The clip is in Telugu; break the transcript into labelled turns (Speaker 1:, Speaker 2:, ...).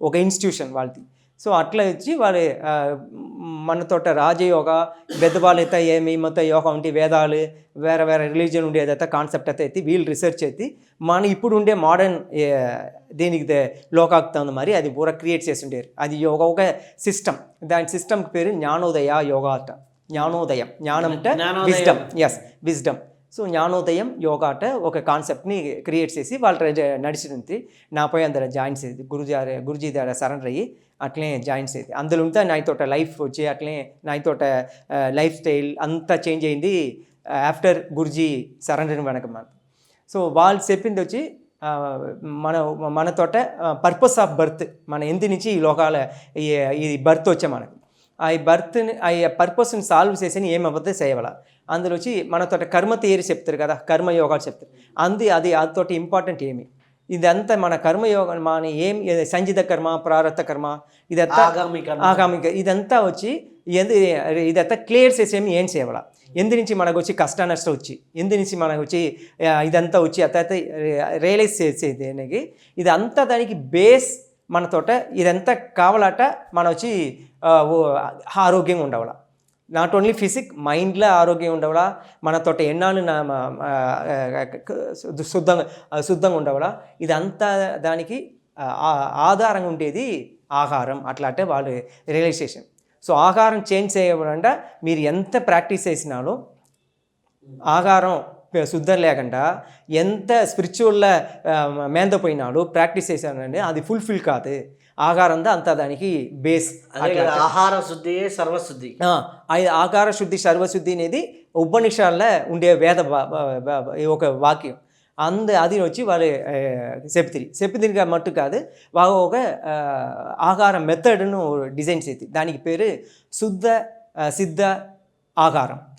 Speaker 1: ఒక ఇన్స్టిట్యూషన్ వాళ్ళది. సో అట్లా వచ్చి వాళ్ళు మనతోట రాజయోగ పెద్దవాళ్ళైతే ఏమి మొత్తం యోగా ఉంటే వేదాలు వేరే వేరే రిలీజియన్ ఉండేదైతే కాన్సెప్ట్ అయితే వీళ్ళు రీసెర్చ్ అయితే మన ఇప్పుడు ఉండే మోడర్న్ దీనికి లోకాక్తం మరి అది పూరా క్రియేట్ చేసి ఉండేరు. అది యోగా ఒక సిస్టమ్, దాని సిస్టమ్కి పేరు జ్ఞానోదయ యోగా అట. జ్ఞానోదయం, జ్ఞానం అంటే విజ్డమ్, ఎస్ విజ్డమ్. సో జ్ఞానోదయం యోగా అంటే ఒక కాన్సెప్ట్ని క్రియేట్ చేసి వాళ్ళు నడిచింది. నాపై అందరూ జాయిన్స్ అయ్యింది గురుజీ దగ్గర సరెండర్ అయ్యి అట్లే జాయిన్స్ అయ్యింది. అందులో ఉంటే నాతోట లైఫ్ వచ్చి అట్లే నాతోట లైఫ్ స్టైల్ అంతా చేంజ్ అయింది ఆఫ్టర్ గురుజీ సరెండర్ వెనక. సో వాళ్ళు చెప్పింది వచ్చి మనతోట పర్పస్ ఆఫ్ బర్త్, మన ఎందు నుంచి ఈ లోకాల ఈ బర్త్ వచ్చే మనకు ఆ బర్త్ని ఆ పర్పస్ని సాల్వ్ చేసి ఏమవుతుందో చేయవాల. అందులో వచ్చి మనతో కర్మ థియరీ చెప్తారు కదా, కర్మయోగాలు చెప్తారు. అది అతోటి ఇంపార్టెంట్ ఏమి ఇదంతా మన కర్మయోగం మన ఏం సంచిత కర్మ ప్రారబ్ధ కర్మ ఇదంతా ఆగామిక ఇదంతా వచ్చి ఇదంతా క్లియర్ చేసేమి ఏం చేయాల. ఎందు నుంచి మనకు వచ్చి కష్ట నష్టం వచ్చి ఎందు నుంచి మనకు వచ్చి ఇదంతా వచ్చి అతయితే రియలైజ్ చేసేది అనేది ఇదంతా దానికి బేస్ మనతోట ఇదంతా కావాలట. మన వచ్చి ఆరోగ్యంగా ఉండవాల, నాట్ ఓన్లీ ఫిజిక్ మైండ్లో ఆరోగ్యం ఉండవాలా, మనతోట ఎన్నాళ్ళు శుద్ధంగా ఉండవాలా. ఇదంతా దానికి ఆధారంగా ఉండేది ఆహారం. అట్లా అంటే వాళ్ళు రియలైజేషన్. సో ఆహారం చేంజ్ చేయకుండా మీరు ఎంత ప్రాక్టీస్ చేసినాలో ఆహారం శుద్ధం లేకుండా ఎంత స్పిరిచువల్లో మేందపోయినాడు ప్రాక్టీస్ చేశానండి అది ఫుల్ఫిల్ కాదు. ఆహారం అంతా దానికి బేస్.
Speaker 2: ఆహార శుద్ధి సర్వశుద్ధి,
Speaker 1: ఆహార శుద్ధి సర్వశుద్ధి అనేది ఉపనిషాల్లో ఉండే వేద ఒక వాక్యం. అది వచ్చి వాళ్ళు చెప్తిరిగా మట్టు కాదు, వాళ్ళు ఒక ఆహార మెథడ్ను డిజైన్ చేసి దానికి పేరు శుద్ధ సిద్ధ ఆహారం.